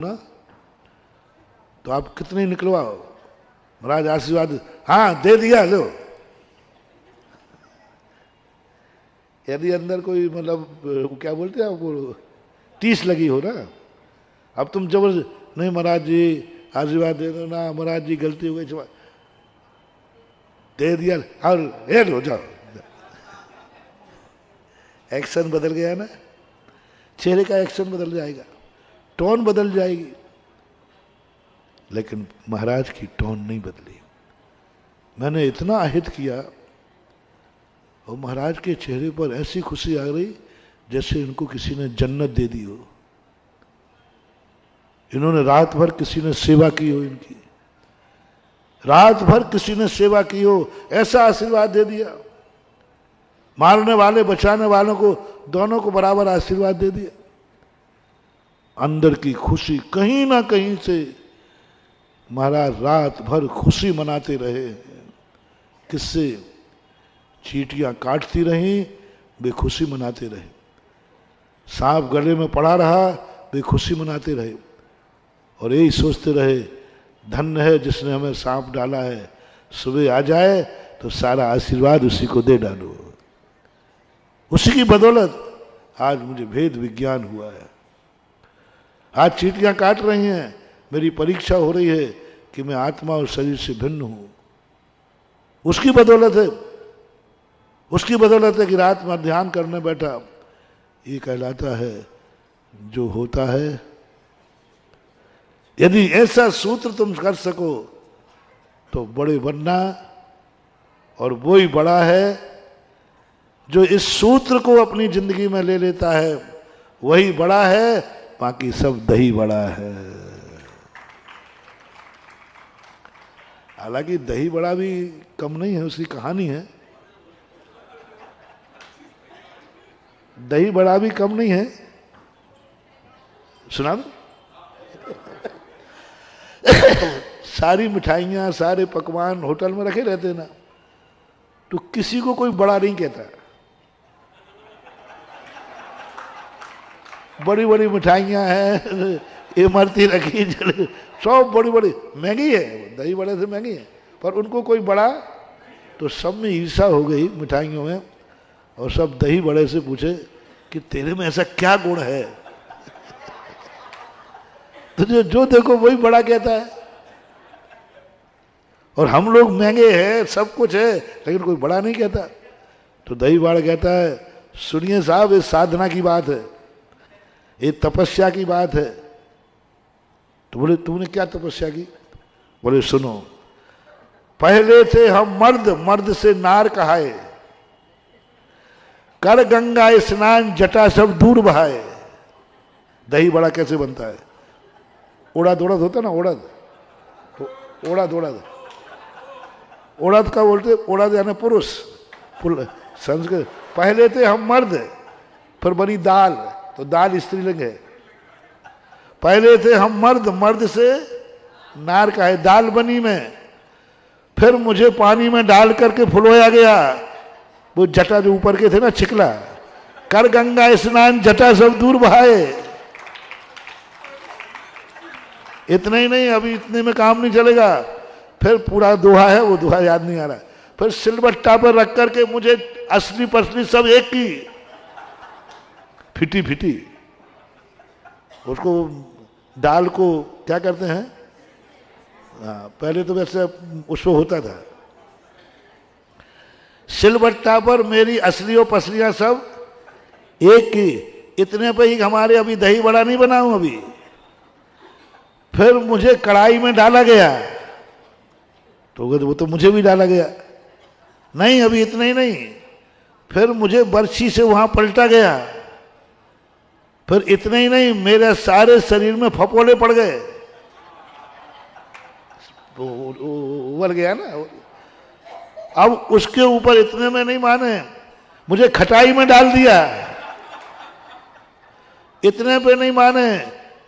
ना तो आप कितने निकलवाओ, महाराज आशीर्वाद, हाँ दे दिया लो। यदि अंदर कोई मतलब क्या बोलते हैं आपको, टीस लगी हो ना, अब तुम जबरदस्त नहीं महाराज जी आशीर्वाद दे दो ना, महाराज जी गलती हो गई, दे दिया और ये लो जाओ, एक्शन बदल गया ना, चेहरे का एक्शन बदल जाएगा, टोन बदल जाएगी। लेकिन महाराज की टोन नहीं बदली। मैंने इतना आहित किया और महाराज के चेहरे पर ऐसी खुशी आ गई जैसे इनको किसी ने जन्नत दे दी हो। इन्होंने रात भर किसी ने सेवा की हो, इनकी रात भर किसी ने सेवा की हो, ऐसा आशीर्वाद दे दिया। मारने वाले बचाने वालों को दोनों को बराबर आशीर्वाद दे दिया। अंदर की खुशी कहीं ना कहीं से महाराज रात भर खुशी मनाते रहे। किससे? चींटियां काटती रहीं, वे खुशी मनाते रहे। सांप गले में पड़ा रहा, वे खुशी मनाते रहे और यही सोचते रहे धन्य है जिसने हमें सांप डाला है, सुबह आ जाए तो सारा आशीर्वाद उसी को दे डालो। उसी की बदौलत आज मुझे भेद विज्ञान हुआ है। आज चींटियां काट रही हैं, मेरी परीक्षा हो रही है कि मैं आत्मा और शरीर से भिन्न हूं। उसकी बदौलत है, उसकी बदौलत है कि रात में ध्यान करने बैठा। ये कहलाता है जो होता है। यदि ऐसा सूत्र तुम कर सको तो बड़े बनना, और वो ही बड़ा है जो इस सूत्र को अपनी जिंदगी में ले लेता है, वही बड़ा है, बाकी सब दही बड़ा है। हालांकि दही बड़ा भी कम नहीं है, उसकी कहानी है। दही बड़ा भी कम नहीं है, सुना दो। सारी मिठाइयां सारे पकवान होटल में रखे रहते ना, तो किसी को कोई बड़ा नहीं कहता। बड़ी बड़ी मिठाइयां हैं, इमरती रखी, सब बड़ी बड़ी महंगी है, दही बड़े से महंगी है, पर उनको कोई बड़ा, तो सब में ईर्षा हो गई मिठाइयों में, और सब दही बड़े से पूछे कि तेरे में ऐसा क्या गुण है। तो जो देखो वही बड़ा कहता है। और हम लोग महंगे हैं, सब कुछ है, लेकिन कोई बड़ा नहीं कहता। तो दही बड़ा कहता है सुनिए साहब, ये साधना की बात है, ये तपस्या की बात है। तो बोले तूने क्या तपस्या की? बोले सुनो, पहले थे हम मर्द, मर्द से नार कहाए, कर गंगा स्नान जटा सब दूर बहाए। दही बड़ा कैसे बनता है? उड़द उड़द होता ना, उड़द, तो उड़द उड़द, उड़द का बोलते, उड़द यानी पुरुष, संस्कृत। पहले थे हम मर्द, फिर बनी दाल, तो दाल स्त्रीलिंग है। पहले थे हम मर्द, मर्द से नार का है, दाल बनी में। फिर मुझे पानी में डाल करके फुलोया गया, वो जटा जो ऊपर के थे ना, छिकला, कर गंगा स्नान जटा सब दूर बहाए। इतना ही नहीं, अभी इतने में काम नहीं चलेगा, फिर पूरा दोहा है, वो दोहा याद नहीं आ रहा। फिर सिलबट्टा पर रख करके मुझे असली पसली सब एक की, फिटी फिटी, उसको दाल को क्या करते हैं, पहले तो वैसे उसको होता था, सिलबट्टा पर मेरी असलियों पसलियां सब एक की। इतने पे ही हमारे अभी दही बड़ा नहीं बना हूं अभी। फिर मुझे कढ़ाई में डाला गया, तो वो तो मुझे भी डाला गया। नहीं, अभी इतना ही नहीं, फिर मुझे बर्छी से वहां पलटा गया। फिर इतना ही नहीं, मेरे सारे शरीर में फपोले पड़ गए, उबल गया ना। अब उसके ऊपर इतने में नहीं माने, मुझे खटाई में डाल दिया। इतने पे नहीं माने,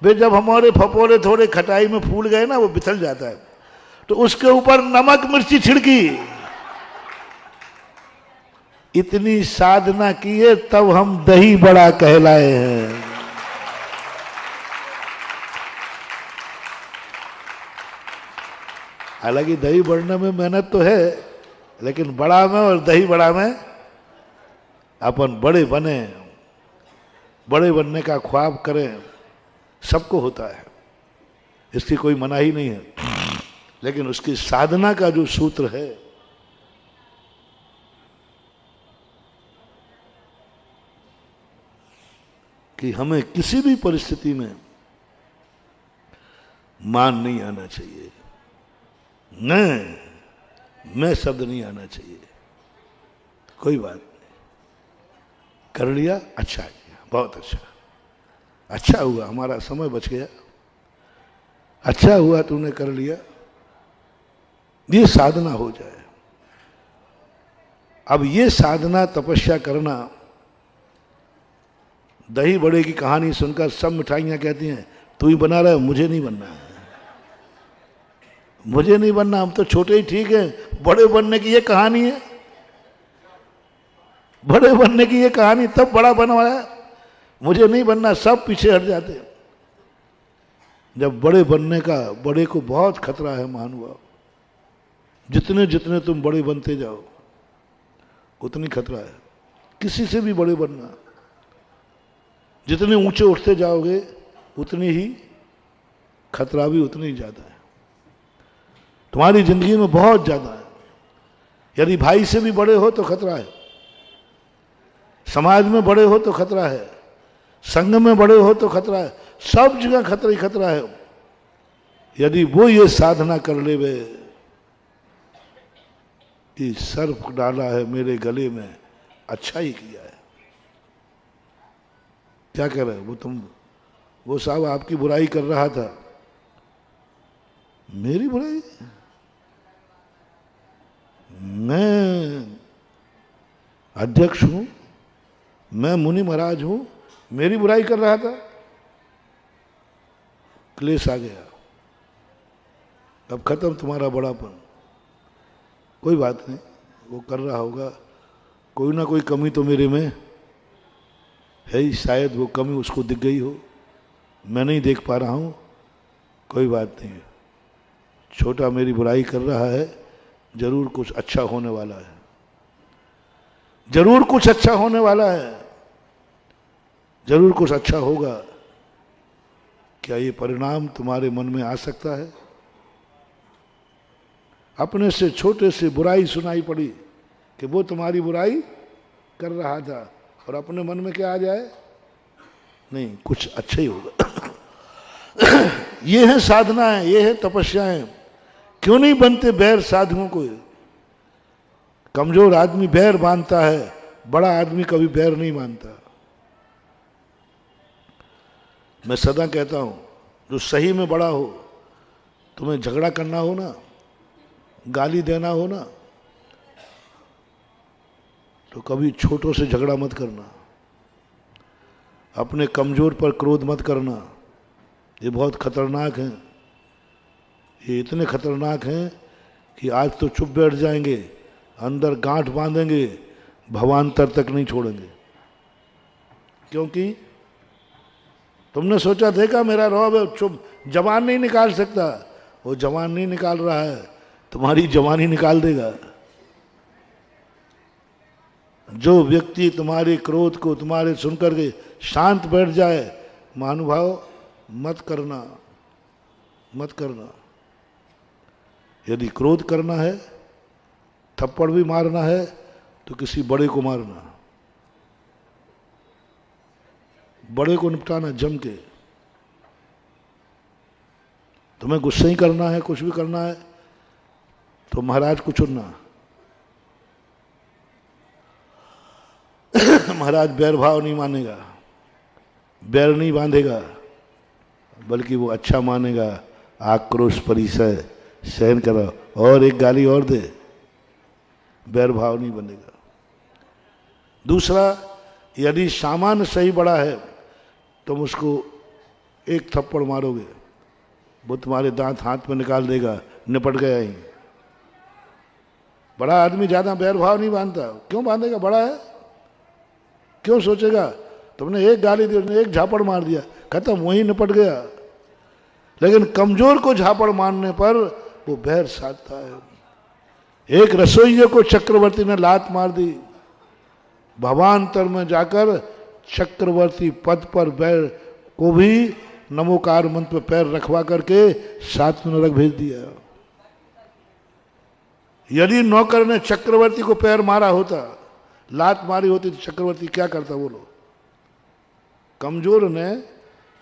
वे जब हमारे फपोले थोड़े खटाई में फूल गए ना, वो बिथल जाता है, तो उसके ऊपर नमक मिर्ची छिड़की। इतनी साधना की है, तब हम दही बड़ा कहलाए हैं। हालांकि दही बढ़ने में मेहनत तो है, लेकिन बड़ा में और दही बड़ा में अपन बड़े बने, बड़े बनने का ख्वाब करें, सबको होता है, इसकी कोई मनाही नहीं है। लेकिन उसकी साधना का जो सूत्र है, कि हमें किसी भी परिस्थिति में मान नहीं आना चाहिए, मैं शब्द नहीं आना चाहिए। कोई बात नहीं, कर लिया, अच्छा किया, बहुत अच्छा, अच्छा हुआ, हमारा समय बच गया, अच्छा हुआ तूने कर लिया, ये साधना हो जाए। अब ये साधना तपस्या करना, दही बड़े की कहानी सुनकर सब मिठाइयां कहती हैं तू ही बना रहा है, मुझे नहीं बनना है, मुझे नहीं बनना, हम तो छोटे ही ठीक है। बड़े बनने की ये कहानी है, बड़े बनने की ये कहानी, तब बड़ा बनवाया, मुझे नहीं बनना, सब पीछे हट जाते। जब बड़े बनने का, बड़े को बहुत खतरा है महानुभाव, जितने जितने तुम बड़े बनते जाओ उतनी खतरा है, किसी से भी बड़े बनना। जितने ऊंचे उठते जाओगे उतनी ही खतरा भी उतनी ही ज्यादा है, तुम्हारी जिंदगी में बहुत ज्यादा है। यदि भाई से भी बड़े हो तो खतरा है, समाज में बड़े हो तो खतरा है, संघ में बड़े हो तो खतरा है, सब जगह खतरा ही खतरा है। यदि वो ये साधना कर ले वे कि सर्फ डाला है मेरे गले में, अच्छा ही किया है। क्या कह रहे हो वो साहब आपकी बुराई कर रहा था, मेरी बुराई? मैं अध्यक्ष हूं, मैं मुनि महाराज हूं, मेरी बुराई कर रहा था? क्लेश आ गया, अब खत्म तुम्हारा बड़ापन। कोई बात नहीं, वो कर रहा होगा, कोई ना कोई कमी तो मेरे में है ही, शायद वो कमी उसको दिख गई हो, मैं नहीं देख पा रहा हूं। कोई बात नहीं, छोटा मेरी बुराई कर रहा है, जरूर कुछ अच्छा होने वाला है, जरूर कुछ अच्छा होने वाला है, जरूर कुछ अच्छा होगा। क्या ये परिणाम तुम्हारे मन में आ सकता है? अपने से छोटे से बुराई सुनाई पड़ी कि वो तुम्हारी बुराई कर रहा था, और अपने मन में क्या आ जाए? नहीं, कुछ अच्छा ही होगा। ये है साधनाएं, ये है तपस्याएं। क्यों नहीं बनते बैर साधुओं को? कमजोर आदमी बैर मानता है, बड़ा आदमी कभी बैर नहीं मानता। मैं सदा कहता हूं, जो सही में बड़ा हो, तुम्हें झगड़ा करना हो ना, गाली देना हो ना, तो कभी छोटों से झगड़ा मत करना, अपने कमजोर पर क्रोध मत करना। ये बहुत खतरनाक हैं, ये इतने खतरनाक हैं कि आज तो चुप बैठ जाएंगे, अंदर गांठ बांधेंगे, भवांतर तक नहीं छोड़ेंगे। क्योंकि तुमने सोचा देखा मेरा रौब है, चुप, जवान नहीं निकाल सकता, वो जवान नहीं निकाल रहा है, तुम्हारी जवानी निकाल देगा। जो व्यक्ति तुम्हारे क्रोध को तुम्हारे सुनकर के शांत बैठ जाए, महानुभाव मत करना, मत करना। यदि क्रोध करना है, थप्पड़ भी मारना है, तो किसी बड़े को मारना, बड़े को निपटाना जम के। तुम्हें गुस्से ही करना है, कुछ भी करना है, तो महाराज को चुनना। महाराज बैर भाव नहीं मानेगा, बैर नहीं बांधेगा, बल्कि वो अच्छा मानेगा, आक्रोश परिसय सहन करो, और एक गाली और दे, बैर भाव नहीं बनेगा। दूसरा, यदि सामान सही बड़ा है, तुम उसको एक थप्पड़ मारोगे, वो तुम्हारे दांत हाथ में निकाल देगा, निपट गया ही। बड़ा आदमी ज्यादा बैर भाव नहीं बांधता। क्यों बांधेगा? बड़ा है, क्यों सोचेगा? तुमने एक गाली दी, उसने एक झापड़ मार दिया, खत्म, वहीं निपट गया। लेकिन कमजोर को झापड़ मारने पर वो बैर साधता है। एक रसोइये को चक्रवर्ती ने लात मार दी, भवांतर में जाकर चक्रवर्ती पद पर बैर को भी नमोकार मंत्र पर पैर रखवा करके 7 नरक भेज दिया। यदि नौकर ने चक्रवर्ती को पैर मारा होता, लात मारी होती, तो चक्रवर्ती क्या करता बोलो? कमजोर ने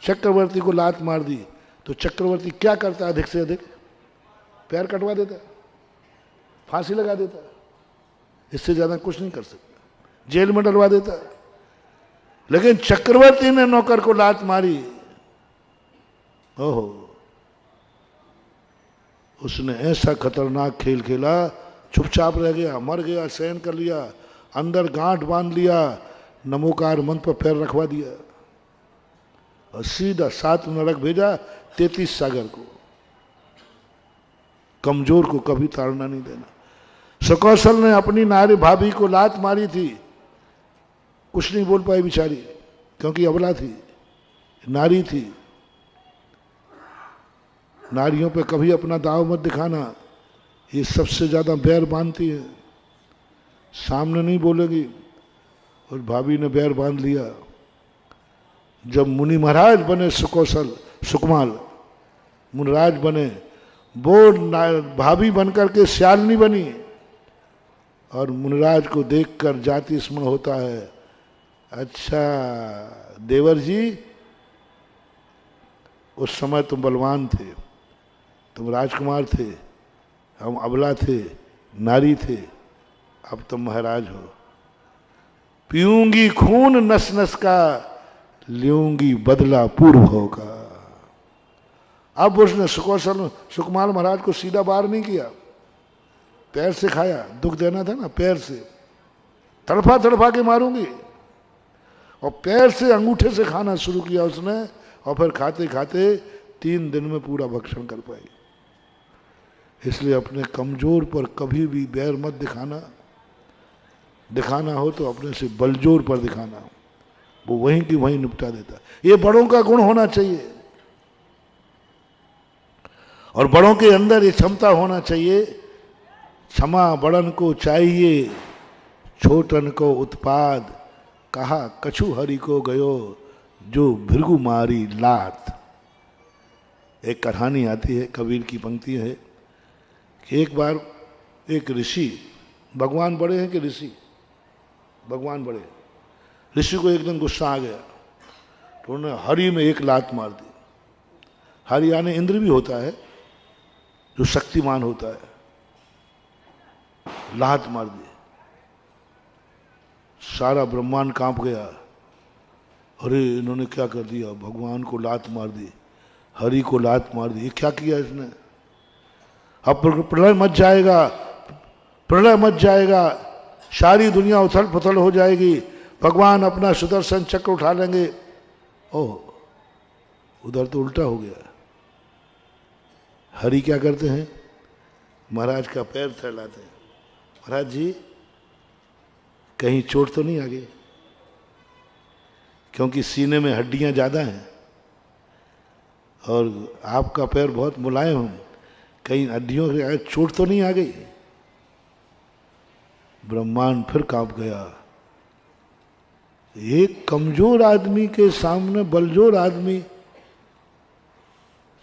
चक्रवर्ती को लात मार दी तो चक्रवर्ती क्या करता? अधिक से अधिक पैर कटवा देता, फांसी लगा देता, इससे ज्यादा कुछ नहीं कर सकता, जेल में डलवा देता। लेकिन चक्रवर्ती ने नौकर को लात मारी, ओहो, उसने ऐसा खतरनाक खेल खेला, चुपचाप रह गया, मर गया, सहन कर लिया, अंदर गांठ बांध लिया, नमोकार मंत्र पर पैर रखवा दिया और सीधा 7 नरक भेजा, 33 सागर को। कमजोर को कभी ताड़ना नहीं देना। सुकौशल ने अपनी नारी भाभी को लात मारी थी, कुछ नहीं बोल पाई बेचारी, क्योंकि अबला थी, नारी थी। नारियों पे कभी अपना दाव मत दिखाना, ये सबसे ज्यादा बैर बांधती है, सामने नहीं बोलेगी। और भाभी ने बैर बांध लिया। जब मुनि महाराज बने सुकमाल मुनिराज बने, वो भाभी बनकर के श्यालनी बनी और मुनिराज को देखकर जाति स्मरण होता है, अच्छा देवर जी, उस समय तुम बलवान थे, तुम राजकुमार थे, हम अबला थे, नारी थे, अब तुम महाराज हो। पीऊंगी खून नस नस का, लूंगी बदला पूर्व का। अब उसने सुकमाल महाराज को सीधा बाहर नहीं किया, पैर से खाया, दुख देना था ना, पैर से तड़फा तड़फा के मारूंगी, और पैर से अंगूठे से खाना शुरू किया उसने, और फिर खाते खाते 3 दिन में पूरा भक्षण कर पाई। इसलिए अपने कमजोर पर कभी भी बैर मत दिखाना, दिखाना हो तो अपने से बलजोर पर दिखाना, वो वहीं की वहीं निपटा देता। ये बड़ों का गुण होना चाहिए, और बड़ों के अंदर ये क्षमता होना चाहिए, क्षमा बड़न को चाहिए, छोटन को उत्पाद, कहा कछु हरि को गयो, जो भृगु मारी लात। एक कहानी आती है, कबीर की पंक्ति है कि एक बार एक ऋषि, भगवान बड़े हैं कि ऋषि? भगवान बड़े। ऋषि को एक दिन गुस्सा आ गया तो उन्होंने हरि में एक लात मार दी। हरि यानी इंद्र भी होता है, जो शक्तिमान होता है, लात मार दी, सारा ब्रह्मांड कांप गया। अरे इन्होंने क्या कर दिया, भगवान को लात मार दी, हरि को लात मार दी, ये क्या किया इसने? अब प्रलय मच जाएगा, प्रलय मच जाएगा, सारी दुनिया उथल पुथल हो जाएगी, भगवान अपना सुदर्शन चक्र उठा लेंगे। ओह, उधर तो उल्टा हो गया। हरि क्या करते हैं? महाराज का पैर फैलाते हैं, महाराज जी कहीं चोट तो नहीं आ गई? क्योंकि सीने में हड्डियां ज्यादा हैं और आपका पैर बहुत मुलायम है, कहीं हड्डियों के चोट तो नहीं आ गई? ब्रह्मांड फिर कांप गया। एक कमजोर आदमी के सामने बलजोर आदमी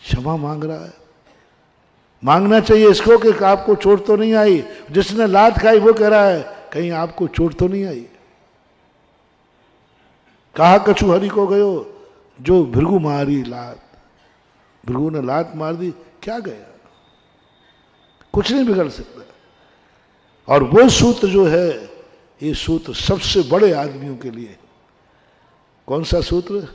क्षमा मांग रहा है। मांगना चाहिए इसको कि आपको चोट तो नहीं आई। जिसने लात खाई वो कह रहा है कहीं आपको चोट तो नहीं आई। कहा कछु हरि को गयो, जो भृगु मारी लात। भृगु ने लात मार दी, क्या गया? कुछ नहीं बिगड़ सकता। और वो सूत्र जो है, ये सूत्र सबसे बड़े आदमियों के लिए। कौन सा सूत्र?